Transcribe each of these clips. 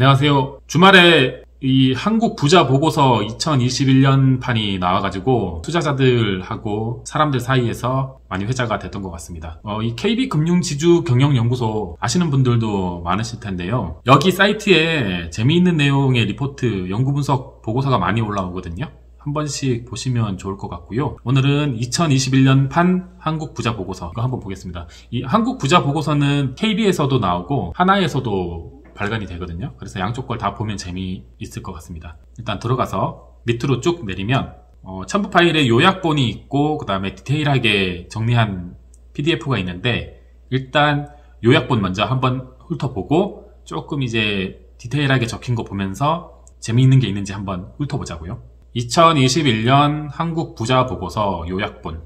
안녕하세요. 주말에 이 한국 부자 보고서 2021년 판이 나와가지고 투자자들하고 사람들 사이에서 많이 회자가 됐던 것 같습니다. 이 KB금융지주경영연구소 아시는 분들도 많으실 텐데요. 여기 사이트에 재미있는 내용의 리포트, 연구분석 보고서가 많이 올라오거든요. 한 번씩 보시면 좋을 것 같고요. 오늘은 2021년 판 한국 부자 보고서 이거 한번 보겠습니다. 이 한국 부자 보고서는 KB에서도 나오고 하나에서도 발간이 되거든요. 그래서 양쪽 걸 다 보면 재미있을 것 같습니다. 일단 들어가서 밑으로 쭉 내리면 첨부 파일에 요약본이 있고 그 다음에 디테일하게 정리한 PDF가 있는데 일단 요약본 먼저 한번 훑어보고 조금 이제 디테일하게 적힌 거 보면서 재미있는 게 있는지 한번 훑어보자고요. 2021년 한국 부자 보고서 요약본,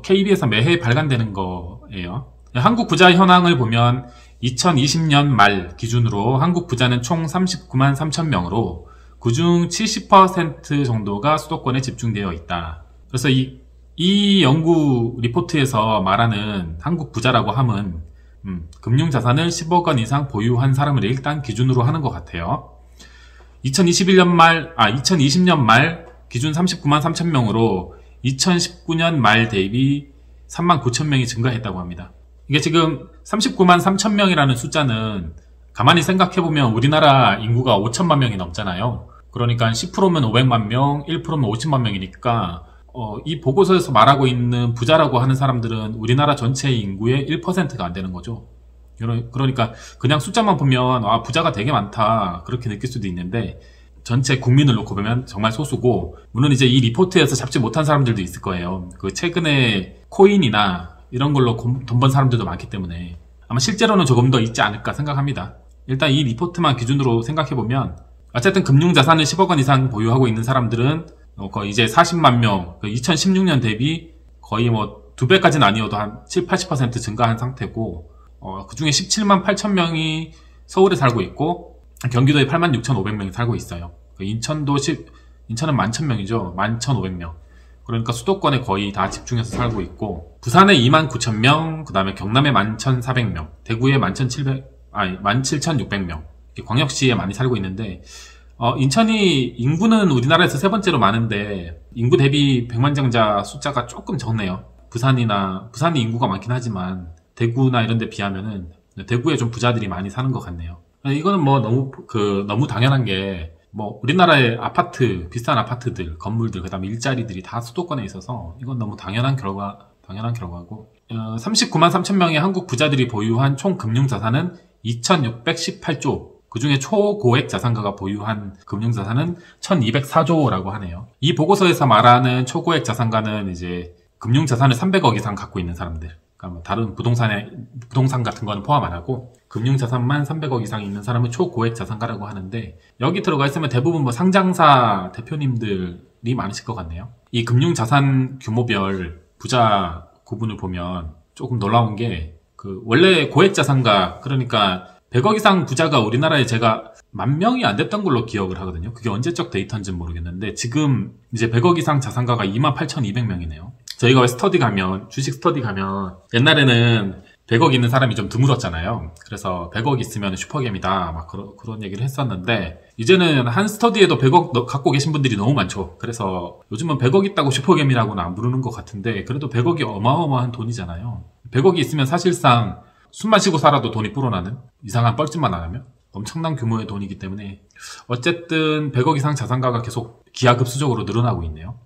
KB에서 매해 발간되는 거예요. 한국 부자 현황을 보면 2020년 말 기준으로 한국 부자는 총 39만 3천 명으로 그중 70% 정도가 수도권에 집중되어 있다. 그래서 이 연구 리포트에서 말하는 한국 부자라고 함은 금융자산을 10억 원 이상 보유한 사람을 일단 기준으로 하는 것 같아요. 2020년 말 기준 39만 3천 명으로 2019년 말 대비 3만 9천 명이 증가했다고 합니다. 이게 지금 39만 3천 명이라는 숫자는 가만히 생각해보면 우리나라 인구가 5천만 명이 넘잖아요. 그러니까 10%면 500만 명, 1%면 50만 명이니까 이 보고서에서 말하고 있는 부자라고 하는 사람들은 우리나라 전체 인구의 1%가 안 되는 거죠. 그러니까 그냥 숫자만 보면 부자가 되게 많다 그렇게 느낄 수도 있는데 전체 국민을 놓고 보면 정말 소수고, 물론 이제 이 리포트에서 잡지 못한 사람들도 있을 거예요. 그 최근에 코인이나 이런 걸로 돈 번 사람들도 많기 때문에 아마 실제로는 조금 더 있지 않을까 생각합니다. 일단 이 리포트만 기준으로 생각해보면 어쨌든 금융자산을 10억 원 이상 보유하고 있는 사람들은 거의 이제 40만 명, 2016년 대비 거의 뭐 2배까지는 아니어도 한 7, 80% 증가한 상태고, 그 중에 17만 8천 명이 서울에 살고 있고 경기도에 8만 6,500명이 살고 있어요. 인천은 11,000명이죠. 11,500명. 그러니까 수도권에 거의 다 집중해서 살고 있고, 부산에 2만 9천 명, 그 다음에 경남에 11,400명, 대구에 17,600명, 광역시에 많이 살고 있는데, 인천이 인구는 우리나라에서 세 번째로 많은데, 인구 대비 백만장자 숫자가 조금 적네요. 부산이 인구가 많긴 하지만, 대구나 이런 데 비하면은, 대구에 좀 부자들이 많이 사는 것 같네요. 이거는 뭐 너무 당연한 게, 우리나라의 비싼 아파트들, 건물들, 그 다음에 일자리들이 다 수도권에 있어서 이건 너무 당연한 결과고, 39만 3천 명의 한국 부자들이 보유한 총 금융자산은 2,618조, 그 중에 초고액 자산가가 보유한 금융자산은 1,204조라고 하네요. 이 보고서에서 말하는 초고액 자산가는 이제 금융자산을 300억 이상 갖고 있는 사람들, 그러니까 다른 부동산 같은 거는 포함 안 하고 금융자산만 300억 이상 있는 사람은 초고액 자산가라고 하는데, 여기 들어가 있으면 대부분 상장사 대표님들이 많으실 것 같네요. 이 금융자산 규모별 부자 구분을 보면 조금 놀라운 게, 원래 고액 자산가, 그러니까 100억 이상 부자가 우리나라에 제가 10,000명이 안 됐던 걸로 기억을 하거든요. 그게 언제적 데이터인지는 모르겠는데 지금 이제 100억 이상 자산가가 28,200명이네요. 저희가 주식 스터디 가면 옛날에는 100억 있는 사람이 좀 드물었잖아요. 그래서 100억 있으면 슈퍼겜이다 막 그런 얘기를 했었는데, 이제는 한 스터디에도 100억 갖고 계신 분들이 너무 많죠. 그래서 요즘은 100억 있다고 슈퍼겜이라고는 안 부르는 것 같은데, 그래도 100억이 어마어마한 돈이잖아요. 100억이 있으면 사실상 숨만 쉬고 살아도 돈이 불어나는, 이상한 뻘짓만 안 하면 엄청난 규모의 돈이기 때문에 어쨌든 100억 이상 자산가가 계속 기하급수적으로 늘어나고 있네요.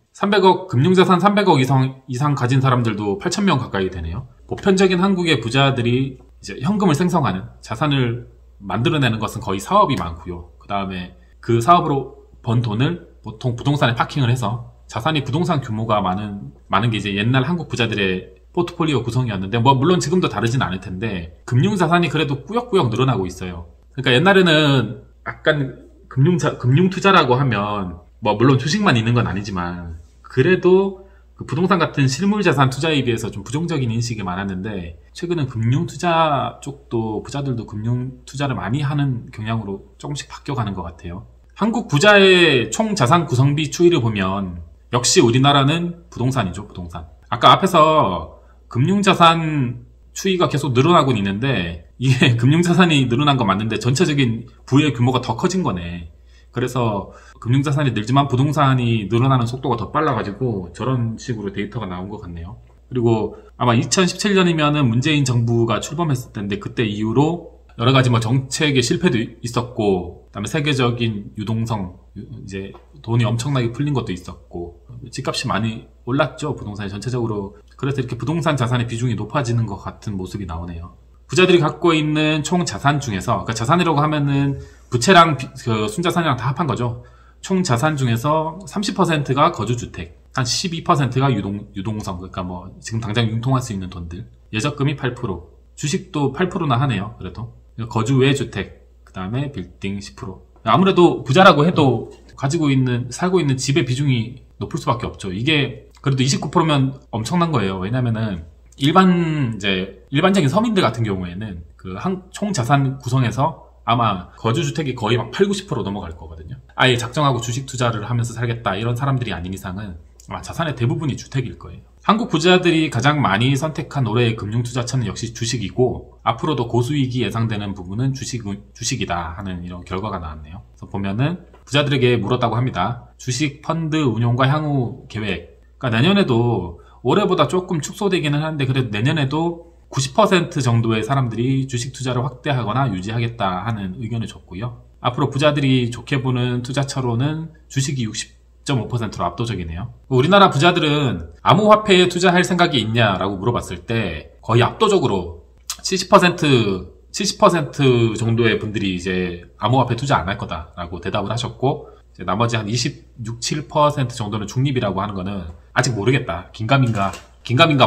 금융자산 300억 이상 가진 사람들도 8,000명 가까이 되네요. 보편적인 한국의 부자들이 이제 현금을 생성하는, 자산을 만들어내는 것은 거의 사업이 많고요. 그 다음에 그 사업으로 번 돈을 보통 부동산에 파킹을 해서, 자산이 부동산 규모가 많은 게 이제 옛날 한국 부자들의 포트폴리오 구성이었는데, 물론 지금도 다르진 않을 텐데, 금융자산이 그래도 꾸역꾸역 늘어나고 있어요. 그러니까 옛날에는 약간 금융투자라고 하면, 물론 주식만 있는 건 아니지만, 그래도 그 부동산 같은 실물자산 투자에 비해서 좀 부정적인 인식이 많았는데, 최근은 금융투자 쪽도 부자들도 금융투자를 많이 하는 경향으로 조금씩 바뀌어가는 것 같아요. 한국 부자의 총 자산 구성비 추이를 보면 역시 우리나라는 부동산이죠, 부동산. 아까 앞에서 금융자산 추이가 계속 늘어나고 있는데, 이게 금융자산이 늘어난 건 맞는데 전체적인 부의 규모가 더 커진 거네. 그래서 금융자산이 늘지만 부동산이 늘어나는 속도가 더 빨라가지고 저런 식으로 데이터가 나온 것 같네요. 그리고 아마 2017년이면은 문재인 정부가 출범했을 텐데 그때 이후로 여러 가지 뭐 정책의 실패도 있었고, 그다음에 세계적인 유동성, 이제 돈이 엄청나게 풀린 것도 있었고, 집값이 많이 올랐죠, 부동산이 전체적으로. 그래서 이렇게 부동산 자산의 비중이 높아지는 것 같은 모습이 나오네요. 부자들이 갖고 있는 총 자산 중에서, 그러니까 자산이라고 하면은 부채랑 그 순자산이랑 다 합한 거죠. 총 자산 중에서 30%가 거주주택, 한 12%가 유동성, 그러니까 뭐 지금 당장 융통할 수 있는 돈들, 예적금이 8%, 주식도 8%나 하네요. 그래도 거주 외 주택, 그 다음에 빌딩 10%. 아무래도 부자라고 해도 살고 있는 집의 비중이 높을 수밖에 없죠. 이게 그래도 29%면 엄청난 거예요. 왜냐면은 일반적인 서민들 같은 경우에는 그 총 자산 구성에서 아마 거주주택이 거의 막 80-90% 넘어갈 거거든요. 아예 작정하고 주식 투자를 하면서 살겠다 이런 사람들이 아닌 이상은 아마 자산의 대부분이 주택일 거예요. 한국 부자들이 가장 많이 선택한 올해의 금융투자처는 역시 주식이고, 앞으로도 고수익이 예상되는 부분은 주식이다 하는 이런 결과가 나왔네요. 그래서 보면은 부자들에게 물었다고 합니다. 주식, 펀드, 운용과 향후 계획. 그러니까 내년에도 올해보다 조금 축소되기는 하는데 그래도 내년에도 90% 정도의 사람들이 주식 투자를 확대하거나 유지하겠다 하는 의견을 줬고요. 앞으로 부자들이 좋게 보는 투자처로는 주식이 60.5%로 압도적이네요. 우리나라 부자들은 암호화폐에 투자할 생각이 있냐라고 물어봤을 때 거의 압도적으로 70% 정도의 분들이 이제 암호화폐 투자 안 할 거다라고 대답을 하셨고, 이제 나머지 한 26-7% 정도는 중립이라고 하는 거는 아직 모르겠다. 긴가민가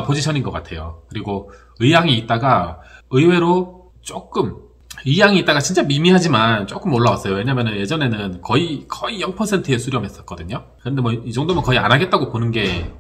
포지션인 것 같아요. 그리고 의향이 있다가 의외로 의향이 있다가 진짜 미미하지만 조금 올라왔어요. 왜냐면은 예전에는 거의 0%에 수렴했었거든요. 근데 뭐 이 정도면 거의 안 하겠다고 보는 게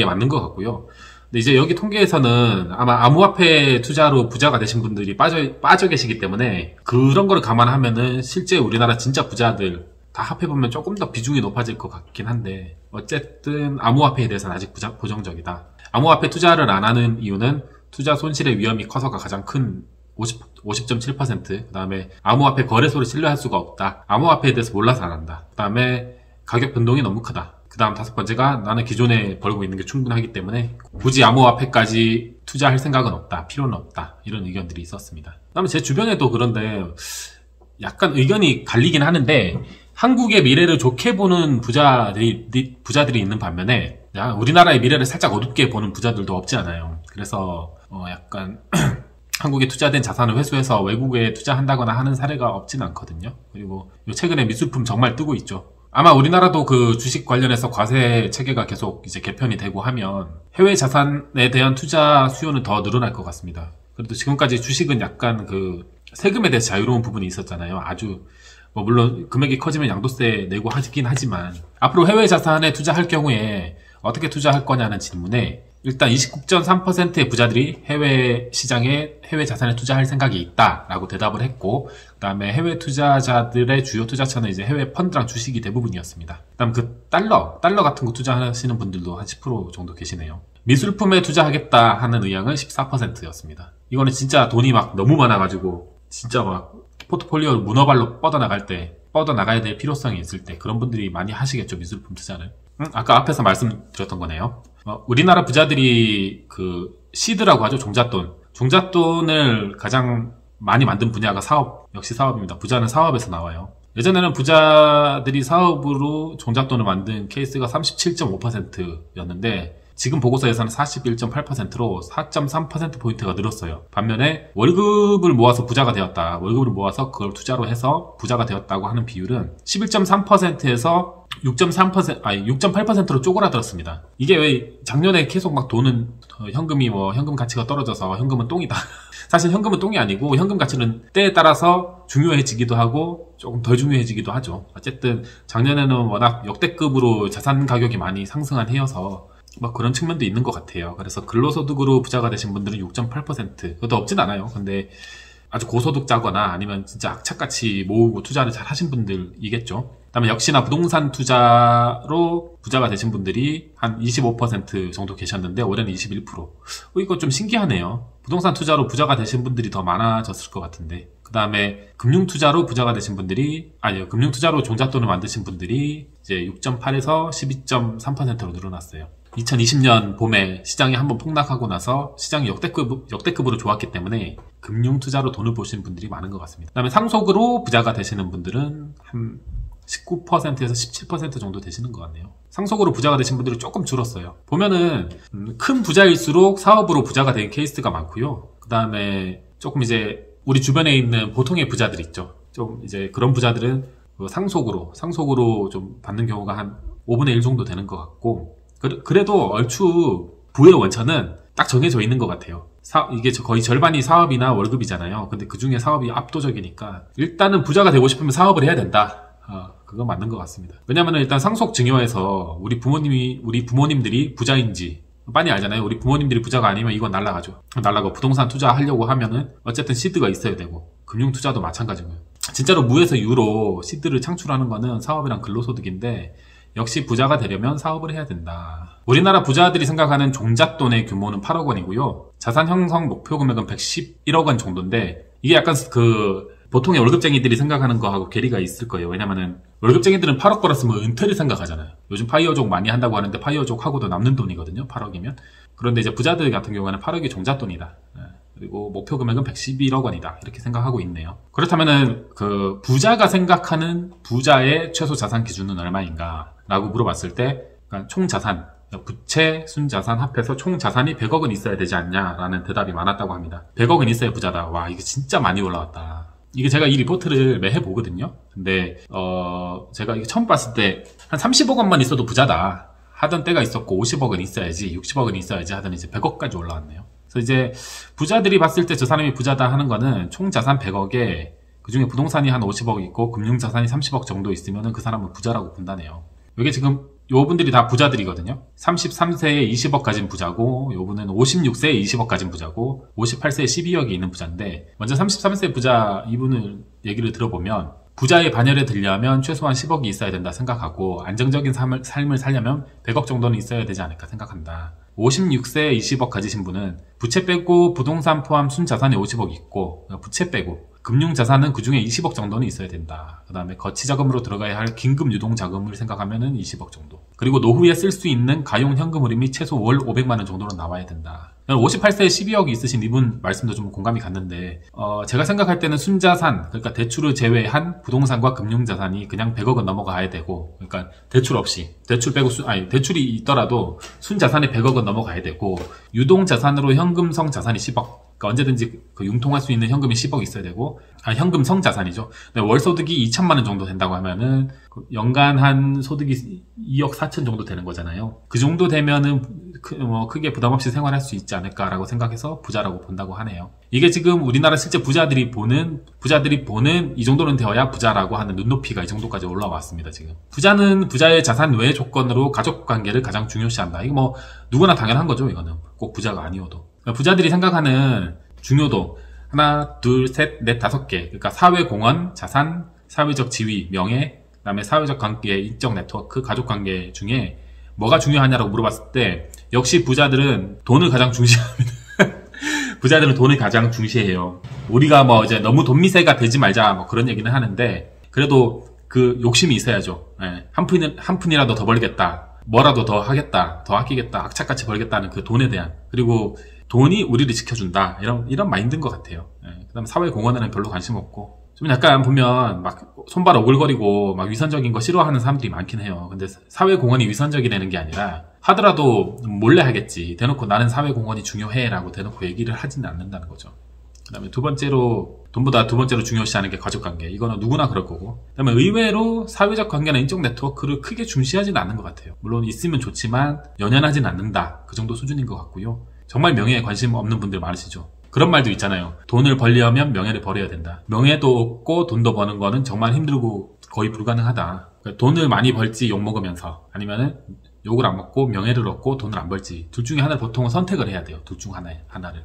맞는 것 같고요. 근데 이제 여기 통계에서는 아마 암호화폐 투자로 부자가 되신 분들이 빠져 계시기 때문에 그런 거를 감안하면은 실제 우리나라 진짜 부자들 다 합해보면 조금 더 비중이 높아질 것 같긴 한데, 어쨌든 암호화폐에 대해서는 아직 부정적이다. 암호화폐 투자를 안 하는 이유는 투자 손실의 위험이 커서가 가장 큰 50.7%, 그 다음에 암호화폐 거래소를 신뢰할 수가 없다. 암호화폐에 대해서 몰라서 안 한다. 그 다음에 가격 변동이 너무 크다. 그 다음 5번째가 나는 기존에 벌고 있는 게 충분하기 때문에 굳이 암호화폐까지 투자할 생각은 없다. 필요는 없다. 이런 의견들이 있었습니다. 그 다음에 제 주변에도 그런데 약간 의견이 갈리긴 하는데, 한국의 미래를 좋게 보는 부자들이 있는 반면에 우리나라의 미래를 살짝 어둡게 보는 부자들도 없지 않아요. 그래서 약간 한국에 투자된 자산을 회수해서 외국에 투자한다거나 하는 사례가 없진 않거든요. 그리고 최근에 미술품 정말 뜨고 있죠. 아마 우리나라도 그 주식 관련해서 과세 체계가 계속 이제 개편이 되고 하면 해외 자산에 대한 투자 수요는 더 늘어날 것 같습니다. 그래도 지금까지 주식은 약간 그 세금에 대해서 자유로운 부분이 있었잖아요. 아주 물론 금액이 커지면 양도세 내고 하긴 하지만, 앞으로 해외 자산에 투자할 경우에 어떻게 투자할 거냐는 질문에 일단 29.3%의 부자들이 해외 시장에 해외 자산에 투자할 생각이 있다라고 대답을 했고, 그 다음에 해외 투자자들의 주요 투자처는 이제 해외 펀드랑 주식이 대부분이었습니다. 그 다음 그 달러 같은 거 투자하시는 분들도 한 10% 정도 계시네요. 미술품에 투자하겠다 하는 의향은 14%였습니다. 이거는 진짜 돈이 막 너무 많아가지고 진짜 막 포트폴리오 문어발로 뻗어나가야 될 필요성이 있을 때 그런 분들이 많이 하시겠죠, 미술품 투자를. 아까 앞에서 말씀드렸던 거네요. 우리나라 부자들이 그 시드라고 하죠, 종잣돈을 가장 많이 만든 분야가 역시 사업입니다. 부자는 사업에서 나와요. 예전에는 부자들이 사업으로 종잣돈을 만든 케이스가 37.5%였는데 지금 보고서에서는 41.8%로 4.3%포인트가 늘었어요. 반면에 월급을 모아서 부자가 되었다. 월급을 모아서 그걸 투자로 해서 부자가 되었다고 하는 비율은 11.3%에서 6.8%로 쪼그라들었습니다. 이게 왜 작년에 계속 막 현금 가치가 떨어져서 현금은 똥이다. 사실 현금은 똥이 아니고 현금 가치는 때에 따라서 중요해지기도 하고 조금 덜 중요해지기도 하죠. 어쨌든 작년에는 워낙 역대급으로 자산 가격이 많이 상승한 해여서 그런 측면도 있는 것 같아요. 그래서 근로소득으로 부자가 되신 분들은 6.8%. 그것도 없진 않아요. 근데 아주 고소득자거나 아니면 진짜 악착같이 모으고 투자를 잘 하신 분들이겠죠. 그다음에 역시나 부동산 투자로 부자가 되신 분들이 한 25% 정도 계셨는데 올해는 21%. 이거 좀 신기하네요. 부동산 투자로 부자가 되신 분들이 더 많아졌을 것 같은데. 그 다음에 금융투자로 부자가 되신 분들이, 아니요, 금융투자로 종잣돈을 만드신 분들이 이제 6.8에서 12.3%로 늘어났어요. 2020년 봄에 시장이 한번 폭락하고 나서 시장이 역대급으로 좋았기 때문에 금융투자로 돈을 버신 분들이 많은 것 같습니다. 그 다음에 상속으로 부자가 되시는 분들은 한 19%에서 17% 정도 되시는 것 같네요. 상속으로 부자가 되신 분들이 조금 줄었어요. 보면은 큰 부자일수록 사업으로 부자가 된 케이스가 많고요. 그 다음에 조금 이제 우리 주변에 있는 보통의 부자들 있죠. 좀 이제 그런 부자들은 상속으로 좀 받는 경우가 한 5분의 1 정도 되는 것 같고, 그래도 얼추 부의 원천은 딱 정해져 있는 것 같아요. 이게 거의 절반이 사업이나 월급이잖아요. 근데 그 중에 사업이 압도적이니까 일단은 부자가 되고 싶으면 사업을 해야 된다. 그거 맞는 것 같습니다. 왜냐면은 일단 상속 증여에서 우리 부모님들이 부자인지 많이 알잖아요. 우리 부모님들이 부자가 아니면 이건 날라가죠. 날라가고 부동산 투자하려고 하면은 어쨌든 시드가 있어야 되고, 금융 투자도 마찬가지고요. 진짜로 무에서 유로 시드를 창출하는 거는 사업이랑 근로소득인데, 역시 부자가 되려면 사업을 해야 된다. 우리나라 부자들이 생각하는 종잣돈의 규모는 8억 원이고요. 자산 형성 목표 금액은 111억 원 정도인데, 이게 약간 보통의 월급쟁이들이 생각하는 거하고 괴리가 있을 거예요. 왜냐면은 월급쟁이들은 8억 벌었으면 은퇴를 생각하잖아요. 요즘 파이어족 많이 한다고 하는데 파이어족 하고도 남는 돈이거든요. 8억이면. 그런데 이제 부자들 같은 경우에는 8억이 종잣돈이다. 그리고 목표 금액은 111억 원이다. 이렇게 생각하고 있네요. 그렇다면은 그 부자가 생각하는 부자의 최소 자산 기준은 얼마인가? 라고 물어봤을 때, 그러니까 총 자산, 부채, 순자산 합해서 총 자산이 100억은 있어야 되지 않냐라는 대답이 많았다고 합니다. 100억은 있어야 부자다. 와, 이거 진짜 많이 올라왔다. 이게 제가 이 리포트를 매해 보거든요. 근데 제가 이거 처음 봤을 때 한 30억 원만 있어도 부자다 하던 때가 있었고, 50억은 있어야지, 60억은 있어야지 하더니 이제 100억까지 올라왔네요. 그래서 이제 부자들이 봤을 때 저 사람이 부자다 하는 거는 총 자산 100억에 그중에 부동산이 한 50억 있고 금융자산이 30억 정도 있으면 그 사람은 부자라고 본다네요. 이게 지금 요분들이 다 부자들이거든요. 33세에 20억 가진 부자고, 요분은 56세에 20억 가진 부자고, 58세에 12억이 있는 부자인데, 먼저 33세 부자 이분을 얘기를 들어보면, 부자의 반열에 들려면 최소한 10억이 있어야 된다 생각하고, 안정적인 삶을 살려면 100억 정도는 있어야 되지 않을까 생각한다. 56세에 20억 가지신 분은 부채 빼고 부동산 포함 순자산이 50억 있고, 부채 빼고 금융자산은 그 중에 20억 정도는 있어야 된다. 그 다음에 거치자금으로 들어가야 할 긴급 유동자금을 생각하면은 20억 정도. 그리고 노후에 쓸 수 있는 가용 현금 흐름이 최소 월 500만원 정도는 나와야 된다. 58세에 12억이 있으신 이분 말씀도 좀 공감이 갔는데, 제가 생각할 때는 순자산, 그러니까 대출을 제외한 부동산과 금융자산이 그냥 100억은 넘어가야 되고, 그러니까 대출 없이, 대출 빼고, 대출이 있더라도 순자산이 100억은 넘어가야 되고, 유동자산으로 현금성 자산이 10억. 그러니까 언제든지 융통할 수 있는 현금이 10억 있어야 되고, 현금성 자산이죠. 월 소득이 2천만 원 정도 된다고 하면은 연간 한 소득이 2억 4천 정도 되는 거잖아요. 그 정도 되면은 크게 부담 없이 생활할 수 있지 않을까라고 생각해서 부자라고 본다고 하네요. 이게 지금 우리나라 실제 부자들이 보는 이 정도는 되어야 부자라고 하는 눈높이가 이 정도까지 올라왔습니다. 지금 부자는 부자의 자산 외 조건으로 가족 관계를 가장 중요시한다. 이거 뭐 누구나 당연한 거죠. 이거는 꼭 부자가 아니어도. 부자들이 생각하는 중요도 하나, 둘, 셋, 넷, 5개. 그러니까 사회공헌, 자산, 사회적 지위, 명예, 그다음에 사회적 관계, 인적 네트워크, 가족 관계 중에 뭐가 중요하냐라고 물어봤을 때 역시 부자들은 돈을 가장 중시합니다. 부자들은 돈을 가장 중시해요. 우리가 뭐 이제 너무 돈 미세가 되지 말자 뭐 그런 얘기는 하는데, 그래도 그 욕심이 있어야죠. 한 푼이라도 더 벌겠다. 뭐라도 더 하겠다. 더 아끼겠다. 악착같이 벌겠다는 그 돈에 대한, 그리고 돈이 우리를 지켜준다. 이런 마인드인 것 같아요. 그 다음에 사회공헌에는 별로 관심 없고, 좀 약간 보면 막 손발 오글거리고 막 위선적인 거 싫어하는 사람들이 많긴 해요. 근데 사회공헌이 위선적이라는 게 아니라 하더라도 몰래 하겠지. 대놓고 나는 사회공헌이 중요해 라고 대놓고 얘기를 하지는 않는다는 거죠. 그 다음에 돈보다 두 번째로 중요시하는 게 가족관계. 이거는 누구나 그럴 거고. 그 다음에 의외로 사회적 관계나 인적 네트워크를 크게 중시하지는 않는 것 같아요. 물론 있으면 좋지만 연연하진 않는다. 그 정도 수준인 것 같고요. 정말 명예에 관심 없는 분들 많으시죠. 그런 말도 있잖아요. 돈을 벌려면 명예를 버려야 된다. 명예도 없고 돈도 버는 거는 정말 힘들고 거의 불가능하다. 그러니까 돈을 많이 벌지 욕먹으면서, 아니면은 욕을 안 먹고 명예를 얻고 돈을 안 벌지, 둘 중에 하나를 보통은 선택을 해야 돼요. 둘 중 하나를.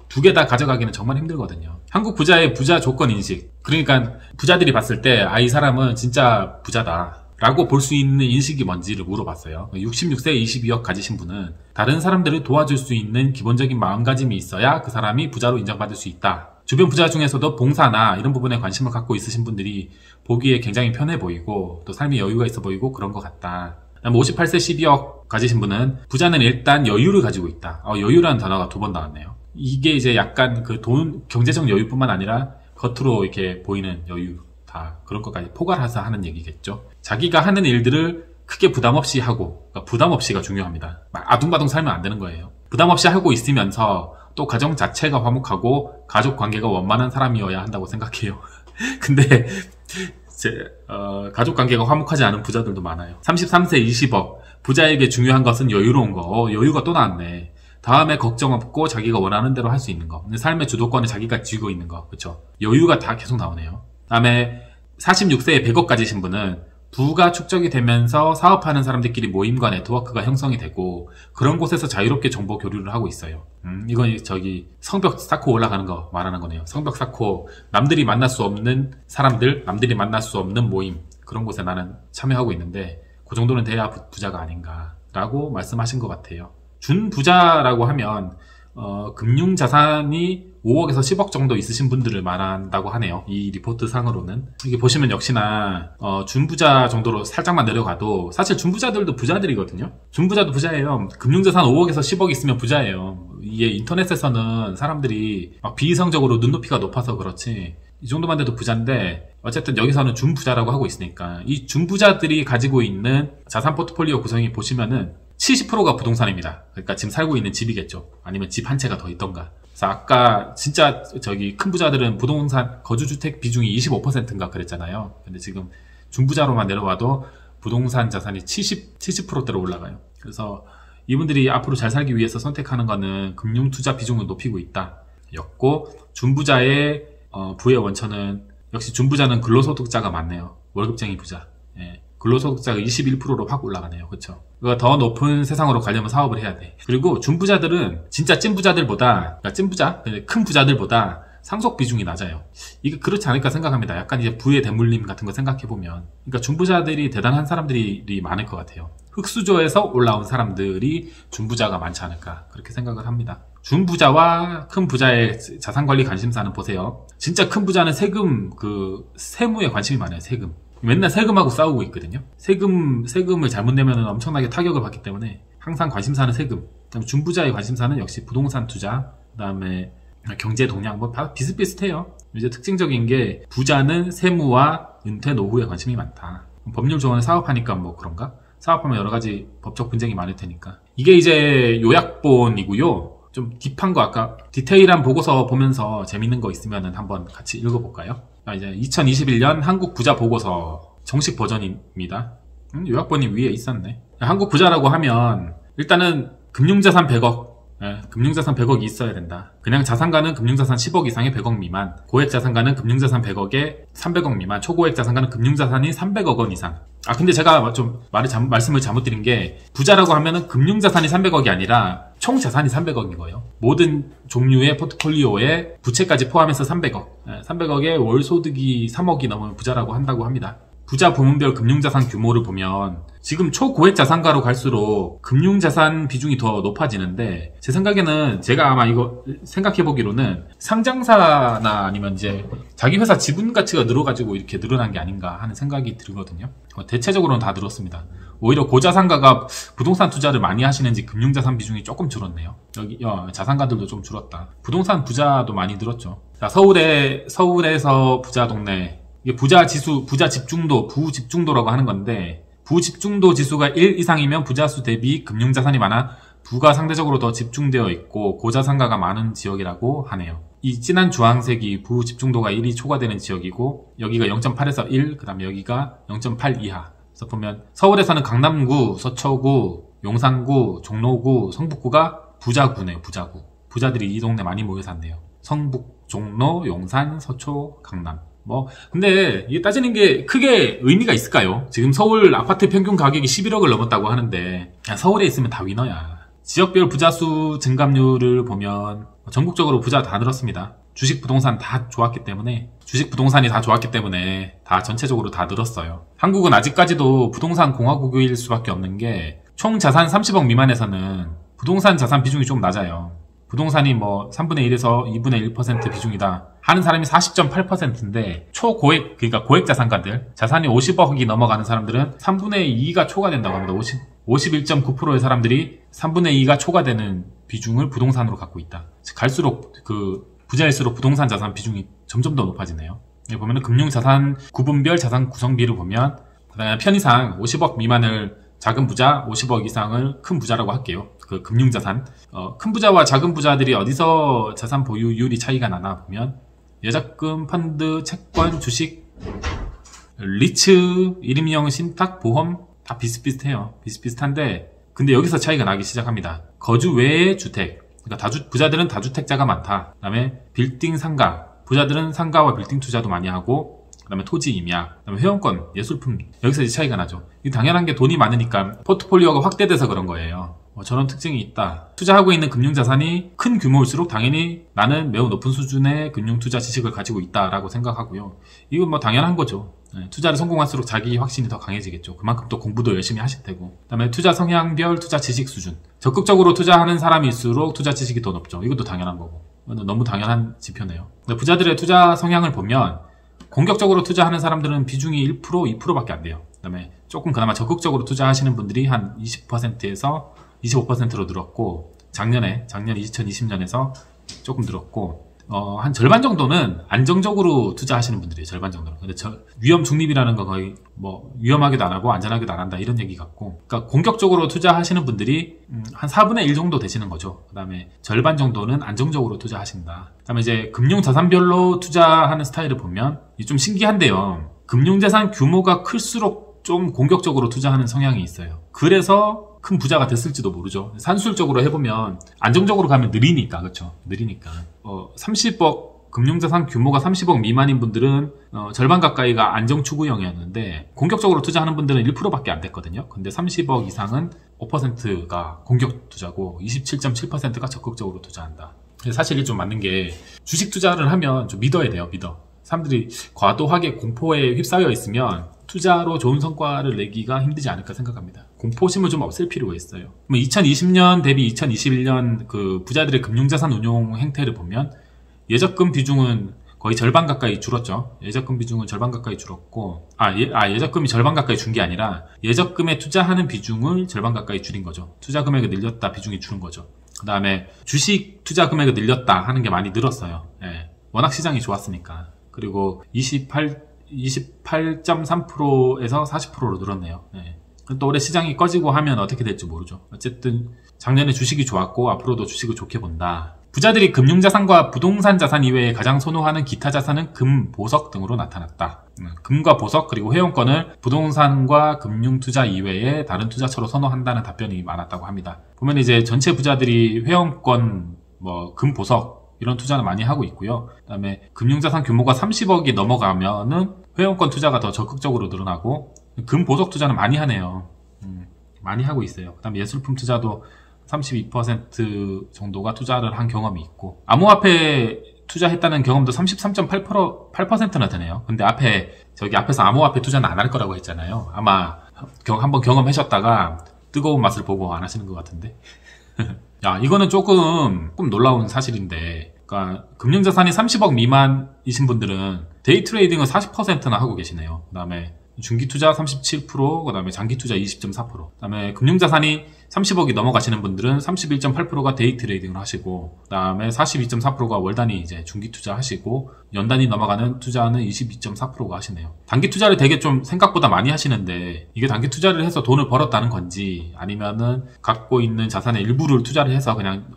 두 개 다 가져가기는 정말 힘들거든요. 한국 부자의 부자 조건 인식. 그러니까 부자들이 봤을 때 이 사람은 진짜 부자다 라고 볼 수 있는 인식이 뭔지를 물어봤어요. 66세 22억 가지신 분은 다른 사람들을 도와줄 수 있는 기본적인 마음가짐이 있어야 그 사람이 부자로 인정받을 수 있다. 주변 부자 중에서도 봉사나 이런 부분에 관심을 갖고 있으신 분들이 보기에 굉장히 편해 보이고 또 삶에 여유가 있어 보이고 그런 것 같다. 58세 12억 가지신 분은 부자는 일단 여유를 가지고 있다. 여유라는 단어가 2번 나왔네요. 이게 이제 약간 그 경제적 여유뿐만 아니라 겉으로 이렇게 보이는 여유 다 그런 것까지 포괄해서 하는 얘기겠죠. 자기가 하는 일들을 크게 부담 없이 하고, 그러니까 부담 없이가 중요합니다. 막 아둥바둥 살면 안 되는 거예요. 부담 없이 하고 있으면서 또 가정 자체가 화목하고 가족 관계가 원만한 사람이어야 한다고 생각해요. 근데 가족 관계가 화목하지 않은 부자들도 많아요. 33세 20억 부자에게 중요한 것은 여유로운 거. 여유가 또 나왔네. 다음에 걱정 없고 자기가 원하는 대로 할 수 있는 거. 삶의 주도권을 자기가 쥐고 있는 거. 그렇죠? 여유가 다 계속 나오네요. 다음에 46세에 100억 가지신 분은 부가 축적이 되면서 사업하는 사람들끼리 모임과 네트워크가 형성이 되고 그런 곳에서 자유롭게 정보 교류를 하고 있어요. 이건 성벽 쌓고 올라가는 거 말하는 거네요. 성벽 쌓고 남들이 만날 수 없는 사람들, 남들이 만날 수 없는 모임 그런 곳에 나는 참여하고 있는데 그 정도는 돼야 부자가 아닌가라고 말씀하신 것 같아요. 준부자라고 하면 금융자산이 5억에서 10억 정도 있으신 분들을 말한다고 하네요. 이 리포트 상으로는. 이게 보시면 역시나 준부자 정도로 살짝만 내려가도 사실 준부자들도 부자들이거든요. 준부자도 부자예요. 금융자산 5억에서 10억 있으면 부자예요. 이게 인터넷에서는 사람들이 막 비이성적으로 눈높이가 높아서 그렇지 이 정도만 돼도 부자인데 어쨌든 여기서는 준부자라고 하고 있으니까 이 준부자들이 가지고 있는 자산 포트폴리오 구성이 보시면은 70%가 부동산입니다. 그러니까 지금 살고 있는 집이겠죠. 아니면 집 한 채가 더 있던가. 그래서 아까 진짜 큰 부자들은 부동산 거주주택 비중이 25%인가 그랬잖아요. 근데 지금 중부자로만 내려와도 부동산 자산이 70%대로 올라가요. 그래서 이분들이 앞으로 잘 살기 위해서 선택하는 거는 금융투자 비중을 높이고 있다 였고, 준부자의 부의 원천은 역시 준부자는 근로소득자가 많네요. 월급쟁이 부자. 예. 근로소득자가 21%로 확 올라가네요. 그렇죠? 더 높은 세상으로 가려면 사업을 해야 돼. 그리고 준부자들은 진짜 찐부자들보다, 그러니까 찐부자, 큰 부자들보다 상속 비중이 낮아요. 이게 그렇지 않을까 생각합니다. 약간 이제 부의 대물림 같은 거 생각해보면. 그러니까 준부자들이 대단한 사람들이 많을 것 같아요. 흙수저에서 올라온 사람들이 준부자가 많지 않을까 그렇게 생각을 합니다. 준부자와 큰 부자의 자산관리 관심사는 보세요. 진짜 큰 부자는 세무에 관심이 많아요. 세금. 맨날 세금하고 싸우고 있거든요. 세금을 잘못 내면 엄청나게 타격을 받기 때문에 항상 관심사는 세금. 그다음에 준부자의 관심사는 역시 부동산 투자, 그다음에 경제 동향, 다 비슷비슷해요. 이제 특징적인 게 부자는 세무와 은퇴 노후에 관심이 많다. 법률 조언을 사업하니까 그런가? 사업하면 여러 가지 법적 분쟁이 많을 테니까. 이게 이제 요약본이고요. 좀 딥한 거 아까 디테일한 보고서 보면서 재밌는 거 있으면 한번 같이 읽어볼까요? 이제 2021년 한국 부자 보고서 정식 버전입니다. 요약본이 위에 있었네. 한국 부자라고 하면 일단은 금융자산 100억, 금융자산 100억이 있어야 된다. 그냥 자산가는 금융자산 10억 이상의 100억 미만, 고액 자산가는 금융자산 100억에 300억 미만, 초고액 자산가는 금융자산이 300억 원 이상. 근데 제가 좀 말씀을 잘못 드린 게, 부자라고 하면은 금융자산이 300억이 아니라 총 자산이 300억인 거예요. 모든 종류의 포트폴리오에 부채까지 포함해서 300억. 300억에 월 소득이 3억이 넘으면 부자라고 한다고 합니다. 부자 부문별 금융자산 규모를 보면 지금 초고액 자산가로 갈수록 금융자산 비중이 더 높아지는데, 제 생각에는 제가 아마 이거 생각해보기로는 상장사나 아니면 이제 자기 회사 지분 가치가 늘어가지고 이렇게 늘어난 게 아닌가 하는 생각이 들거든요. 대체적으로는 다 늘었습니다. 오히려 고자산가가 부동산 투자를 많이 하시는지 금융자산 비중이 조금 줄었네요. 여기 자산가들도 좀 줄었다. 부동산 부자도 많이 늘었죠. 자, 서울에서 부자 동네. 이게 부자 지수, 부자 집중도, 부집중도라고 하는 건데, 부집중도 지수가 1 이상이면 부자수 대비 금융자산이 많아 부가 상대적으로 더 집중되어 있고 고자산가가 많은 지역이라고 하네요. 이 진한 주황색이 부집중도가 1이 초과되는 지역이고, 여기가 0.8에서 1, 그 다음에 여기가 0.8 이하. 그래서 보면 서울에서는 강남구, 서초구, 용산구, 종로구, 성북구가 부자구네요. 부자구. 부자들이 이 동네 많이 모여 산대요. 성북, 종로, 용산, 서초, 강남. 근데 이게 따지는 게 크게 의미가 있을까요? 지금 서울 아파트 평균 가격이 11억을 넘었다고 하는데, 서울에 있으면 다 위너야. 지역별 부자수 증감률을 보면 전국적으로 부자 다 늘었습니다. 주식 부동산 다 좋았기 때문에 주식 부동산이 다 좋았기 때문에 다 전체적으로 다 늘었어요. 한국은 아직까지도 부동산 공화국일 수밖에 없는 게 총 자산 30억 미만에서는 부동산 자산 비중이 좀 낮아요. 부동산이 뭐 3분의 1에서 2분의 1% 비중이다 하는 사람이 40.8%인데 초고액, 그러니까 고액 자산가들, 자산이 50억이 넘어가는 사람들은 3분의 2가 초과된다고 합니다. 51.9%의 사람들이 3분의 2가 초과되는 비중을 부동산으로 갖고 있다. 갈수록 부자일수록 부동산 자산 비중이 점점 더 높아지네요. 여기 보면은 금융자산 구분별 자산 구성비를 보면 그다음에 편의상 50억 미만을 작은 부자, 50억 이상을 큰 부자라고 할게요. 그 금융자산. 큰 부자와 작은 부자들이 어디서 자산 보유율이 차이가 나나 보면 예적금, 펀드, 채권, 주식, 리츠, 1인용 신탁, 보험 다 비슷비슷해요. 비슷비슷한데 근데 여기서 차이가 나기 시작합니다. 거주 외의 주택. 그러니까 부자들은 다주택자가 많다. 그 다음에 빌딩 상가. 부자들은 상가와 빌딩 투자도 많이 하고 그 다음에 토지 임야, 그 다음에 회원권, 예술품. 여기서 이제 차이가 나죠. 이 당연한 게 돈이 많으니까 포트폴리오가 확대돼서 그런 거예요. 저런 특징이 있다. 투자하고 있는 금융자산이 큰 규모일수록 당연히 나는 매우 높은 수준의 금융투자 지식을 가지고 있다라고 생각하고요. 이건 뭐 당연한 거죠. 투자를 성공할수록 자기 확신이 더 강해지겠죠. 그만큼 또 공부도 열심히 하실 테고. 그 다음에 투자 성향별 투자 지식 수준. 적극적으로 투자하는 사람일수록 투자 지식이 더 높죠. 이것도 당연한 거고. 이건 너무 당연한 지표네요. 부자들의 투자 성향을 보면 공격적으로 투자하는 사람들은 비중이 1%, 2%밖에 안 돼요. 그 다음에 조금 그나마 적극적으로 투자하시는 분들이 한 20%에서 25%로 늘었고 작년 2020년에서 조금 늘었고 한 절반 정도는 안정적으로 투자하시는 분들이에요. 절반 정도는. 근데 위험 중립이라는 거 거의 뭐 위험하게도 안 하고 안전하게도 안 한다 이런 얘기 같고, 그러니까 공격적으로 투자하시는 분들이 한 4분의 1 정도 되시는 거죠. 그 다음에 절반 정도는 안정적으로 투자하신다. 그 다음에 이제 금융자산별로 투자하는 스타일을 보면 좀 신기한데요. 금융자산 규모가 클수록 좀 공격적으로 투자하는 성향이 있어요. 그래서 큰 부자가 됐을지도 모르죠. 산술적으로 해보면 안정적으로 가면 느리니까, 그렇죠? 느리니까 30억 금융자산 규모가 30억 미만인 분들은 절반 가까이가 안정추구형이었는데 공격적으로 투자하는 분들은 1%밖에 안 됐거든요. 근데 30억 이상은 5%가 공격 투자고 27.7%가 적극적으로 투자한다. 사실 이게 좀 맞는 게 주식 투자를 하면 좀 믿어야 돼요. 사람들이 과도하게 공포에 휩싸여 있으면 투자로 좋은 성과를 내기가 힘들지 않을까 생각합니다. 공포심을 좀 없앨 필요가 있어요. 2020년 대비 2021년 그 부자들의 금융자산 운용 행태를 보면 예적금 비중은 거의 절반 가까이 줄었죠. 예적금 비중은 절반 가까이 줄었고, 예적금이 절반 가까이 준 게 아니라 예적금에 투자하는 비중을 절반 가까이 줄인 거죠. 투자 금액을 늘렸다, 비중이 줄은 거죠. 그 다음에 주식 투자 금액을 늘렸다 하는 게 많이 늘었어요. 워낙 시장이 좋았으니까. 그리고 28.3%에서 40%로 늘었네요. 또 올해 시장이 꺼지고 하면 어떻게 될지 모르죠. 어쨌든 작년에 주식이 좋았고 앞으로도 주식을 좋게 본다. 부자들이 금융자산과 부동산 자산 이외에 가장 선호하는 기타 자산은 금, 보석 등으로 나타났다. 금과 보석 그리고 회원권을 부동산과 금융투자 이외에 다른 투자처로 선호한다는 답변이 많았다고 합니다. 보면 이제 전체 부자들이 회원권, 금, 보석 이런 투자는 많이 하고 있고요. 그 다음에 금융자산 규모가 30억이 넘어가면은 회원권 투자가 더 적극적으로 늘어나고 금, 보석 투자는 많이 하네요. 많이 하고 있어요. 그 다음에 예술품 투자도 32% 정도가 투자를 한 경험이 있고, 암호화폐 투자했다는 경험도 33.8%나 되네요. 근데 앞에서 암호화폐 투자는 안 할 거라고 했잖아요. 아마 한번 경험하셨다가 뜨거운 맛을 보고 안 하시는 것 같은데. 야, 이거는 조금 놀라운 사실인데, 그러니까 금융자산이 30억 미만이신 분들은 데이 트레이딩을 40%나 하고 계시네요. 그 다음에 중기투자 37%, 그 다음에 장기투자 20.4%, 그 다음에 금융자산이 30억이 넘어가시는 분들은 31.8%가 데이 트레이딩을 하시고, 그 다음에 42.4%가 월단위 이제 중기투자 하시고, 연단위 넘어가는 투자는 22.4%가 하시네요. 단기투자를 되게 좀 생각보다 많이 하시는데, 이게 단기투자를 해서 돈을 벌었다는 건지, 아니면은 갖고 있는 자산의 일부를 투자를 해서 그냥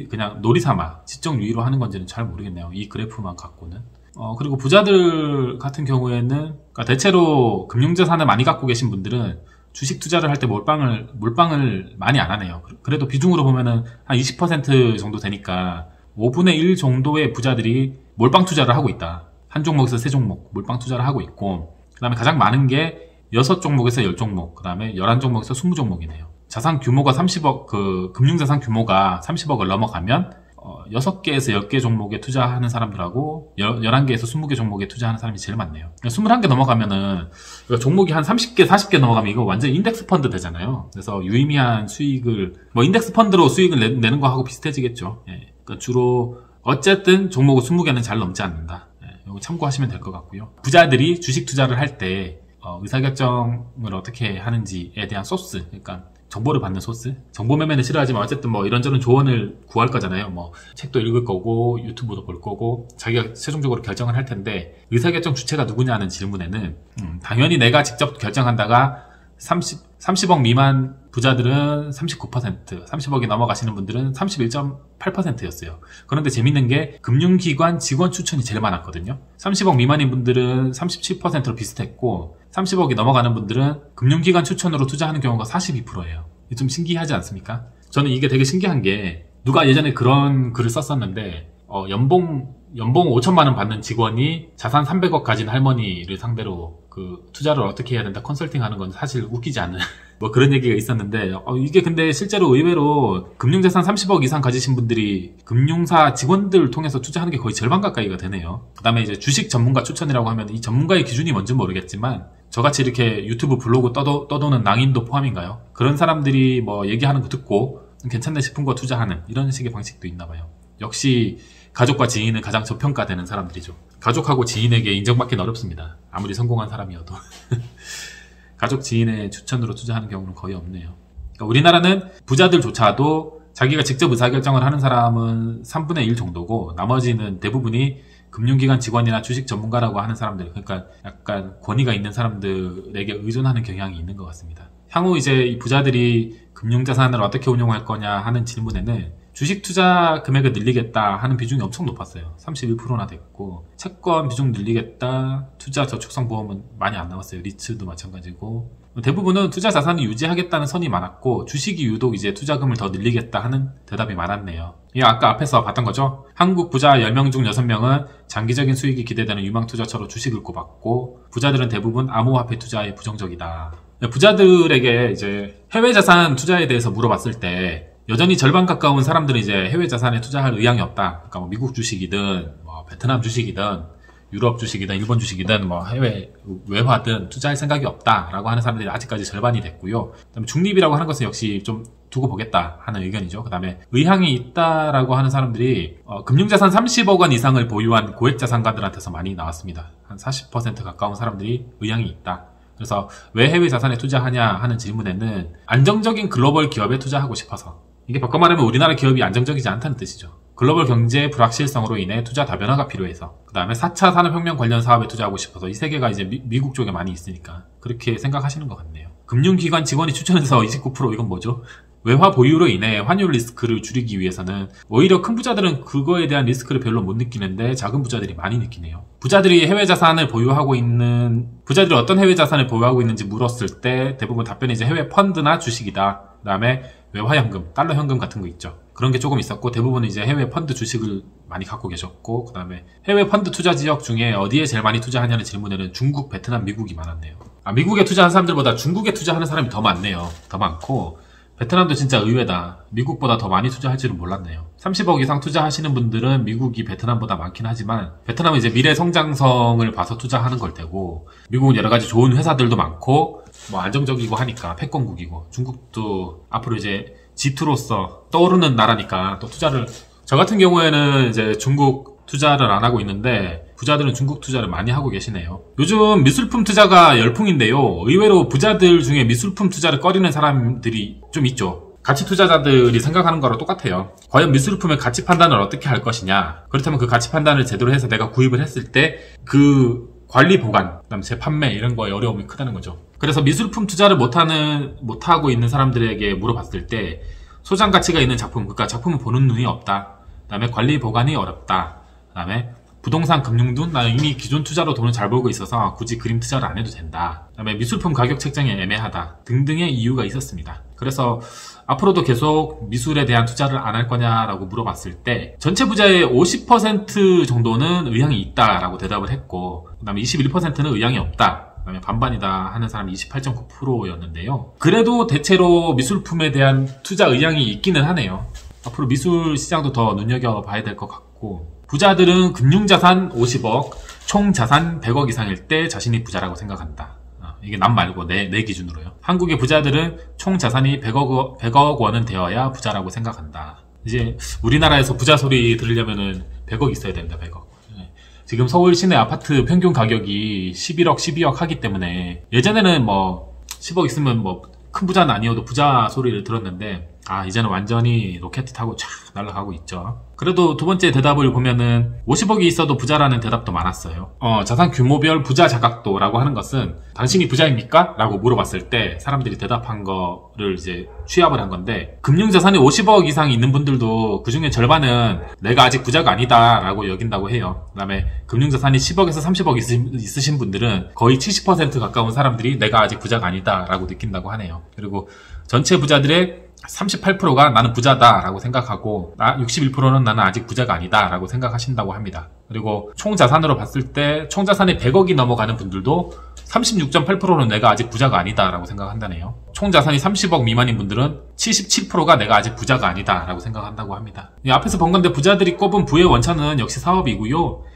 그냥 놀이삼아, 지적 유의로 하는 건지는 잘 모르겠네요. 이 그래프만 갖고는. 그리고 부자들 같은 경우에는, 그러니까 대체로 금융자산을 많이 갖고 계신 분들은 주식 투자를 할 때 몰빵을 많이 안 하네요. 그래도 비중으로 보면은 한 20% 정도 되니까 5분의 1 정도의 부자들이 몰빵 투자를 하고 있다. 한 종목에서 3종목 몰빵 투자를 하고 있고, 그 다음에 가장 많은 게 6종목에서 10종목, 그 다음에 11종목에서 20종목이네요. 자산 규모가 30억, 금융자산 규모가 30억을 넘어가면 6개에서 10개 종목에 투자하는 사람들하고 11개에서 20개 종목에 투자하는 사람이 제일 많네요. 21개 넘어가면은 종목이 한 30개, 40개 넘어가면 이거 완전 인덱스 펀드 되잖아요. 그래서 유의미한 수익을 인덱스 펀드로 수익을 내는 거하고 비슷해지겠죠. 예. 그러니까 주로 어쨌든 종목은 20개는 잘 넘지 않는다. 예. 이거 참고하시면 될 것 같고요. 부자들이 주식 투자를 할 때 의사결정을 어떻게 하는지에 대한 소스, 그러니까 정보를 받는 소스? 정보 매매는 싫어하지만 어쨌든 이런저런 조언을 구할 거잖아요. 책도 읽을 거고 유튜브도 볼 거고 자기가 최종적으로 결정을 할 텐데 의사결정 주체가 누구냐는 질문에는 당연히 내가 직접 결정한다가 30억 미만 부자들은 39%, 30억이 넘어가시는 분들은 31.8%였어요. 그런데 재밌는 게 금융기관 직원 추천이 제일 많았거든요. 30억 미만인 분들은 37%로 비슷했고 30억이 넘어가는 분들은 금융기관 추천으로 투자하는 경우가 42%예요. 좀 신기하지 않습니까? 저는 이게 되게 신기한 게 누가 예전에 그런 글을 썼었는데 연봉 5천만 원 받는 직원이 자산 300억 가진 할머니를 상대로 투자를 어떻게 해야 된다 컨설팅 하는 건 사실 웃기지 않은 그런 얘기가 있었는데 이게 근데 실제로 의외로 금융자산 30억 이상 가지신 분들이 금융사 직원들을 통해서 투자하는 게 거의 절반 가까이가 되네요. 그 다음에 이제 주식 전문가 추천이라고 하면 이 전문가의 기준이 뭔지 모르겠지만 저같이 이렇게 유튜브 블로그 떠도는 낭인도 포함인가요? 그런 사람들이 얘기하는 거 듣고 괜찮네 싶은 거 투자하는 이런 식의 방식도 있나 봐요. 역시 가족과 지인은 가장 저평가되는 사람들이죠. 가족하고 지인에게 인정받기는 어렵습니다. 아무리 성공한 사람이어도. 가족 지인의 추천으로 투자하는 경우는 거의 없네요. 그러니까 우리나라는 부자들조차도 자기가 직접 의사결정을 하는 사람은 3분의 1 정도고 나머지는 대부분이 금융기관 직원이나 주식 전문가라고 하는 사람들, 그러니까 약간 권위가 있는 사람들에게 의존하는 경향이 있는 것 같습니다. 향후 이제 이 부자들이 금융자산을 어떻게 운용할 거냐 하는 질문에는 주식 투자 금액을 늘리겠다 하는 비중이 엄청 높았어요. 31%나 됐고 채권 비중 늘리겠다, 투자 저축성 보험은 많이 안 나왔어요. 리츠도 마찬가지고 대부분은 투자 자산을 유지하겠다는 선이 많았고 주식이 유독 이제 투자금을 더 늘리겠다 하는 대답이 많았네요. 이 아까 앞에서 봤던 거죠. 한국 부자 10명 중 6명은 장기적인 수익이 기대되는 유망 투자처로 주식을 꼽았고 부자들은 대부분 암호화폐 투자에 부정적이다. 부자들에게 이제 해외 자산 투자에 대해서 물어봤을 때 여전히 절반 가까운 사람들은 이제 해외 자산에 투자할 의향이 없다. 그러니까 미국 주식이든 베트남 주식이든 유럽 주식이든 일본 주식이든 해외 외화든 투자할 생각이 없다라고 하는 사람들이 아직까지 절반이 됐고요. 그다음에 중립이라고 하는 것은 역시 좀 두고 보겠다 하는 의견이죠. 그다음에 의향이 있다라고 하는 사람들이 금융자산 30억 원 이상을 보유한 고액자산가들한테서 많이 나왔습니다. 한 40% 가까운 사람들이 의향이 있다. 그래서 왜 해외 자산에 투자하냐 하는 질문에는 안정적인 글로벌 기업에 투자하고 싶어서, 이게 바꿔 말하면 우리나라 기업이 안정적이지 않다는 뜻이죠. 글로벌 경제의 불확실성으로 인해 투자 다변화가 필요해서, 그 다음에 4차 산업혁명 관련 사업에 투자하고 싶어서, 이 세 개가 이제 미국 쪽에 많이 있으니까 그렇게 생각하시는 것 같네요. 금융기관 직원이 추천해서 29%, 이건 뭐죠? 외화 보유로 인해 환율 리스크를 줄이기 위해서는 오히려 큰 부자들은 그거에 대한 리스크를 별로 못 느끼는데 작은 부자들이 많이 느끼네요. 부자들이 어떤 해외 자산을 보유하고 있는지 물었을 때 대부분 답변이 이제 해외 펀드나 주식이다. 그 다음에 외화현금, 달러 현금 같은 거 있죠. 그런 게 조금 있었고 대부분은 이제 해외 펀드 주식을 많이 갖고 계셨고, 그 다음에 해외 펀드 투자 지역 중에 어디에 제일 많이 투자하냐는 질문에는 중국, 베트남, 미국이 많았네요. 미국에 투자한 사람들보다 중국에 투자하는 사람이 더 많네요. 더 많고 베트남도 진짜 의외다. 미국보다 더 많이 투자할 줄은 몰랐네요. 30억 이상 투자하시는 분들은 미국이 베트남보다 많긴 하지만 베트남은 이제 미래 성장성을 봐서 투자하는 걸 테고, 미국은 여러 가지 좋은 회사들도 많고 안정적이고 하니까 패권국이고, 중국도 앞으로 이제 G2로서 떠오르는 나라니까 또 투자를, 저 같은 경우에는 이제 중국 투자를 안 하고 있는데 부자들은 중국 투자를 많이 하고 계시네요. 요즘 미술품 투자가 열풍인데요. 의외로 부자들 중에 미술품 투자를 꺼리는 사람들이 좀 있죠. 가치 투자자들이 생각하는 거랑 똑같아요. 과연 미술품의 가치 판단을 어떻게 할 것이냐. 그렇다면 그 가치 판단을 제대로 해서 내가 구입을 했을 때 그 관리 보관, 그다음 재판매 이런 거에 어려움이 크다는 거죠. 그래서 미술품 투자를 못하고 있는 사람들에게 물어봤을 때 소장 가치가 있는 작품, 그러니까 작품을 보는 눈이 없다. 그다음에 관리 보관이 어렵다. 그다음에 부동산, 금융 등 나는 이미 기존 투자로 돈을 잘 벌고 있어서 굳이 그림 투자를 안 해도 된다. 그다음에 미술품 가격 책정이 애매하다 등등의 이유가 있었습니다. 그래서 앞으로도 계속 미술에 대한 투자를 안 할 거냐라고 물어봤을 때 전체 부자의 50% 정도는 의향이 있다라고 대답을 했고, 그다음에 21%는 의향이 없다. 그다음에 반반이다 하는 사람이 28.9%였는데요. 그래도 대체로 미술품에 대한 투자 의향이 있기는 하네요. 앞으로 미술 시장도 더 눈여겨봐야 될 것 같고, 부자들은 금융자산 50억, 총자산 100억 이상일 때 자신이 부자라고 생각한다. 이게 남 말고 내 기준으로요. 한국의 부자들은 총자산이 100억 원은 되어야 부자라고 생각한다. 이제 우리나라에서 부자 소리 들으려면은 100억 있어야 된다. 100억. 지금 서울 시내 아파트 평균 가격이 11억, 12억 하기 때문에, 예전에는 뭐 10억 있으면 뭐 큰 부자는 아니어도 부자 소리를 들었는데, 이제는 완전히 로켓 타고 쫙 날아가고 있죠. 그래도 두 번째 대답을 보면은 50억이 있어도 부자라는 대답도 많았어요. 자산 규모별 부자 자각도라고 하는 것은 당신이 부자입니까? 라고 물어봤을 때 사람들이 대답한 거를 이제 취합을 한 건데, 금융자산이 50억 이상 있는 분들도 그 중에 절반은 내가 아직 부자가 아니다 라고 여긴다고 해요. 그 다음에 금융자산이 10억에서 30억 있으신 분들은 거의 70% 가까운 사람들이 내가 아직 부자가 아니다 라고 느낀다고 하네요. 그리고 전체 부자들의 38%가 나는 부자다 라고 생각하고, 61%는 나는 아직 부자가 아니다 라고 생각하신다고 합니다. 그리고 총자산으로 봤을 때 총자산이 100억이 넘어가는 분들도 36.8%는 내가 아직 부자가 아니다 라고 생각한다네요. 총자산이 30억 미만인 분들은 77%가 내가 아직 부자가 아니다 라고 생각한다고 합니다. 앞에서 본 건데, 부자들이 꼽은 부의 원천은 역시 사업이고요.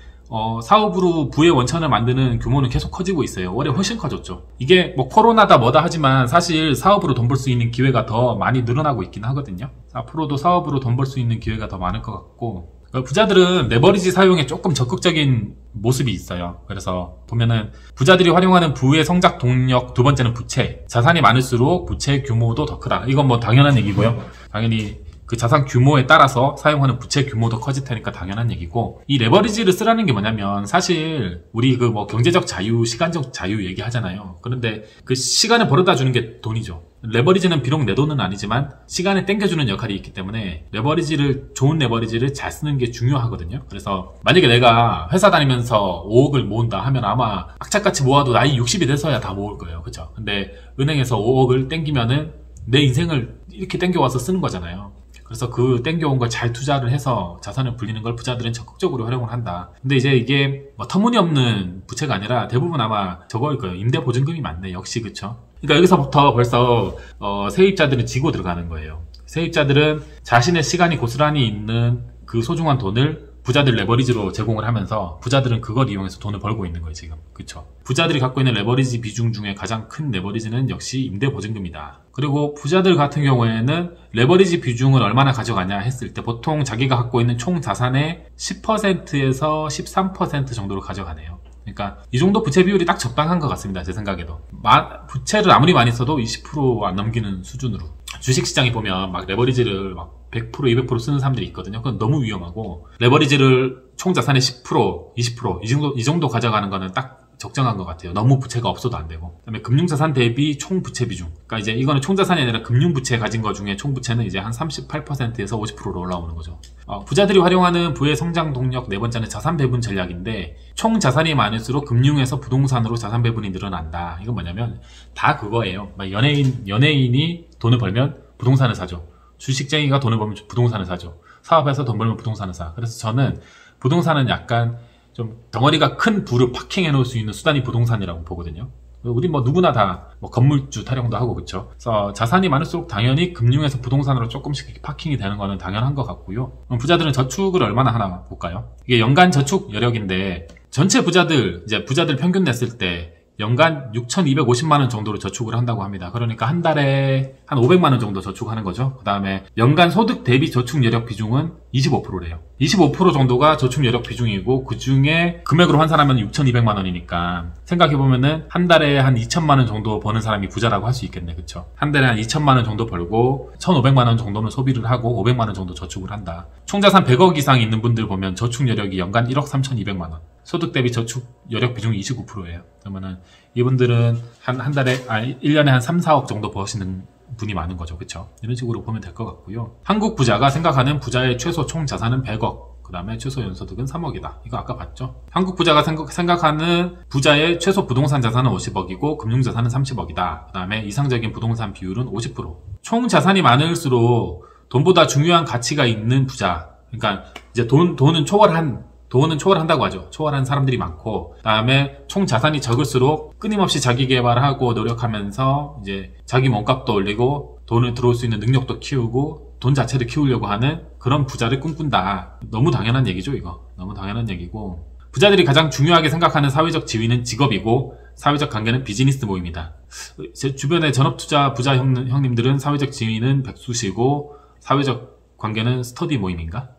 사업으로 부의 원천을 만드는 규모는 계속 커지고 있어요. 올해 훨씬 커졌죠. 이게 뭐 코로나다 뭐다 하지만 사실 사업으로 돈 벌 수 있는 기회가 더 많이 늘어나고 있긴 하거든요. 앞으로도 사업으로 돈 벌 수 있는 기회가 더 많을 것 같고, 부자들은 레버리지 사용에 조금 적극적인 모습이 있어요. 그래서 보면은 부자들이 활용하는 부의 성장 동력, 두 번째는 부채. 자산이 많을수록 부채 규모도 더 크다. 이건 뭐 당연한 얘기고요. 당연히 그 자산 규모에 따라서 사용하는 부채 규모도 커질 테니까 당연한 얘기고, 이 레버리지를 쓰라는 게 뭐냐면, 사실 우리 그 뭐 경제적 자유, 시간적 자유 얘기하잖아요. 그런데 그 시간을 벌어다 주는 게 돈이죠. 레버리지는 비록 내 돈은 아니지만 시간을 땡겨주는 역할이 있기 때문에 좋은 레버리지를 잘 쓰는 게 중요하거든요. 그래서 만약에 내가 회사 다니면서 5억을 모은다 하면 아마 악착같이 모아도 나이 60이 돼서야 다 모을 거예요. 그쵸? 근데 은행에서 5억을 땡기면은 내 인생을 이렇게 땡겨와서 쓰는 거잖아요. 그래서 그 땡겨온 걸 잘 투자를 해서 자산을 불리는 걸 부자들은 적극적으로 활용을 한다. 근데 이제 이게 뭐 터무니없는 부채가 아니라 대부분 아마 저거일 거예요. 임대보증금이 맞네. 역시. 그쵸? 그러니까 여기서부터 벌써 세입자들은 지고 들어가는 거예요. 세입자들은 자신의 시간이 고스란히 있는 그 소중한 돈을 부자들 레버리지로 제공을 하면서, 부자들은 그걸 이용해서 돈을 벌고 있는 거예요, 지금. 그쵸? 부자들이 갖고 있는 레버리지 비중 중에 가장 큰 레버리지는 역시 임대보증금이다. 그리고 부자들 같은 경우에는 레버리지 비중을 얼마나 가져가냐 했을 때 보통 자기가 갖고 있는 총 자산의 10%에서 13% 정도를 가져가네요. 그러니까 이 정도 부채 비율이 딱 적당한 것 같습니다. 제 생각에도. 부채를 아무리 많이 써도 20% 안 넘기는 수준으로. 주식시장에 보면 막 레버리지를 막 100%, 200% 쓰는 사람들이 있거든요. 그건 너무 위험하고, 레버리지를 총 자산의 10%, 20% 이 정도 가져가는 거는 딱 적정한 것 같아요. 너무 부채가 없어도 안 되고. 그다음에 금융자산 대비 총부채 비중. 그러니까 이제 이거는 총자산이 아니라 금융부채 가진 거 중에 총부채는 이제 한 38%에서 50%로 올라오는 거죠. 부자들이 활용하는 부의 성장 동력 네 번째는 자산 배분 전략인데, 총 자산이 많을수록 금융에서 부동산으로 자산 배분이 늘어난다. 이건 뭐냐면 다 그거예요. 연예인이 돈을 벌면 부동산을 사죠. 주식쟁이가 돈을 벌면 부동산을 사죠. 사업해서 돈 벌면 부동산을 사. 그래서 저는 부동산은 약간 좀 덩어리가 큰 부를 파킹해 놓을 수 있는 수단이 부동산이라고 보거든요. 우리 뭐 누구나 다 뭐 건물주 타령도 하고, 그쵸? 그래서 자산이 많을수록 당연히 금융에서 부동산으로 조금씩 파킹이 되는 거는 당연한 것 같고요. 그럼 부자들은 저축을 얼마나 하나 볼까요? 이게 연간 저축 여력인데, 전체 부자들 평균 냈을 때 연간 6,250만원 정도로 저축을 한다고 합니다. 그러니까 한 달에 한 500만원 정도 저축하는 거죠. 그 다음에 연간 소득 대비 저축 여력 비중은 25%래요. 25% 정도가 저축 여력 비중이고, 그 중에 금액으로 환산하면 6,200만원이니까 생각해보면은 한 달에 한 2천만원 정도 버는 사람이 부자라고 할 수 있겠네. 그쵸? 한 달에 한 2천만원 정도 벌고 1,500만원 정도는 소비를 하고 500만원 정도 저축을 한다. 총자산 100억 이상 있는 분들 보면 저축 여력이 연간 1억 3,200만원. 소득 대비 저축 여력 비중이 29%예요. 그러면은 이분들은 한 달에 1년에 한 3, 4억 정도 버시는 분이 많은 거죠. 그쵸? 이런 식으로 보면 될 것 같고요. 한국 부자가 생각하는 부자의 최소 총 자산은 100억, 그 다음에 최소 연소득은 3억이다. 이거 아까 봤죠? 한국 부자가 생각하는 부자의 최소 부동산 자산은 50억이고 금융자산은 30억이다. 그 다음에 이상적인 부동산 비율은 50%. 총 자산이 많을수록 돈보다 중요한 가치가 있는 부자. 그러니까 이제 돈은 초월한다고 하죠. 초월한 사람들이 많고, 그다음에 총 자산이 적을수록 끊임없이 자기 개발하고 노력하면서 이제 자기 몸값도 올리고 돈을 들어올 수 있는 능력도 키우고 돈 자체를 키우려고 하는 그런 부자를 꿈꾼다. 너무 당연한 얘기죠, 이거. 너무 당연한 얘기고. 부자들이 가장 중요하게 생각하는 사회적 지위는 직업이고 사회적 관계는 비즈니스 모임이다. 제 주변의 전업투자 부자 형님들은 사회적 지위는 백수시고 사회적 관계는 스터디 모임인가?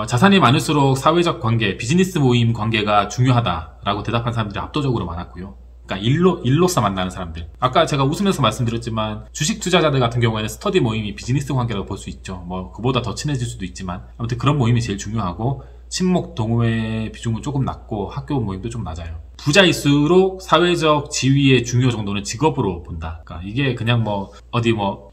자산이 많을수록 사회적 관계, 비즈니스 모임 관계가 중요하다라고 대답한 사람들이 압도적으로 많았고요. 그러니까 일로서 만나는 사람들. 아까 제가 웃으면서 말씀드렸지만 주식 투자자들 같은 경우에는 스터디 모임이 비즈니스 관계라고 볼 수 있죠. 뭐 그보다 더 친해질 수도 있지만 아무튼 그런 모임이 제일 중요하고 친목 동호회 비중은 조금 낮고 학교 모임도 좀 낮아요. 부자일수록 사회적 지위의 중요 정도는 직업으로 본다. 그러니까 이게 그냥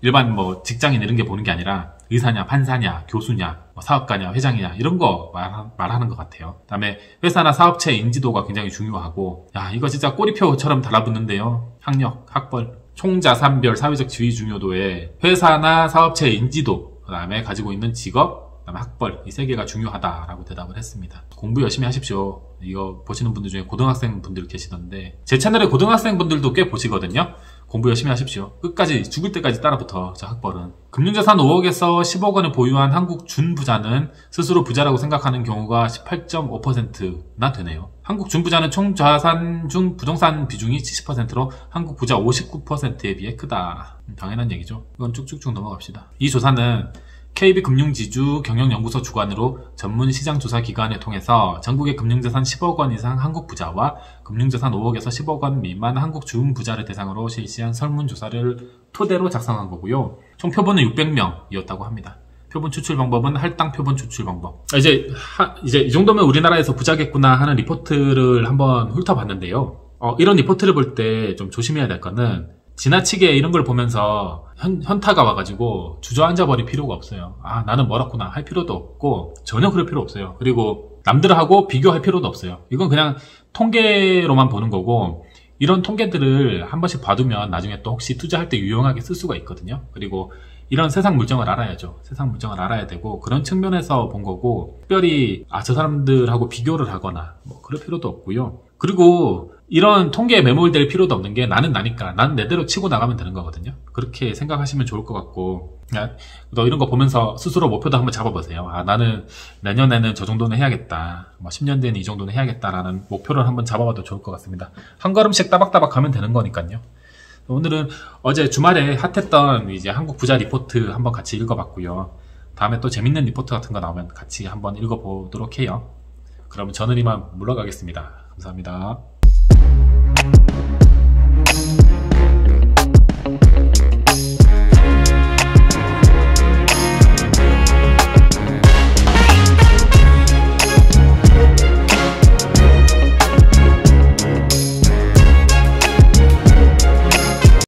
일반 직장인 이런 게 보는 게 아니라 의사냐, 판사냐, 교수냐, 사업가냐, 회장이냐 이런 거 말하는 것 같아요. 그다음에 회사나 사업체의 인지도가 굉장히 중요하고 이거 진짜 꼬리표처럼 달라붙는데요. 학력, 학벌, 총자산별 사회적 지위 중요도에 회사나 사업체의 인지도, 그다음에 가지고 있는 직업, 그다음에 학벌 이 세 개가 중요하다라고 대답을 했습니다. 공부 열심히 하십시오. 이거 보시는 분들 중에 고등학생 분들 계시던데 제 채널에 고등학생 분들도 꽤 보시거든요. 공부 열심히 하십시오. 끝까지 죽을 때까지 따라붙어. 저 학벌은. 금융자산 5억에서 10억 원을 보유한 한국 준부자는 스스로 부자라고 생각하는 경우가 18.5%나 되네요. 한국 준부자는 총 자산 중 부동산 비중이 70%로 한국 부자 59%에 비해 크다. 당연한 얘기죠. 이건 쭉쭉쭉 넘어갑시다. 이 조사는 KB금융지주 경영연구소 주관으로 전문 시장조사기관을 통해서 전국의 금융자산 10억 원 이상 한국 부자와 금융자산 5억에서 10억 원 미만 한국 준부자를 대상으로 실시한 설문조사를 토대로 작성한 거고요. 총 표본은 600명이었다고 합니다. 표본 추출 방법은 할당 표본 추출 방법. 이제 이 정도면 우리나라에서 부자겠구나 하는 리포트를 한번 훑어봤는데요. 이런 리포트를 볼 때 좀 조심해야 될 거는 지나치게 이런 걸 보면서 현타가 와가지고 주저앉아 버릴 필요가 없어요. 나는 뭐라구나 할 필요도 없고 전혀 그럴 필요 없어요. 그리고 남들하고 비교할 필요도 없어요. 이건 그냥 통계로만 보는 거고 이런 통계들을 한 번씩 봐두면 나중에 또 혹시 투자할 때 유용하게 쓸 수가 있거든요. 그리고 이런 세상 물정을 알아야죠. 세상 물정을 알아야 되고 그런 측면에서 본 거고 특별히 저 사람들하고 비교를 하거나 그럴 필요도 없고요. 그리고 이런 통계에 매몰될 필요도 없는 게 나는 나니까 난 내대로 치고 나가면 되는 거거든요. 그렇게 생각하시면 좋을 것 같고 너 이런 거 보면서 스스로 목표도 한번 잡아보세요. 나는 내년에는 저 정도는 해야겠다. 10년 뒤에는 이 정도는 해야겠다라는 목표를 한번 잡아봐도 좋을 것 같습니다. 한 걸음씩 따박따박 가면 되는 거니까요. 오늘은 어제 주말에 핫했던 이제 한국 부자 리포트 한번 같이 읽어봤고요. 다음에 또 재밌는 리포트 같은 거 나오면 같이 한번 읽어보도록 해요. 그럼 저는 이만 물러가겠습니다. 감사합니다.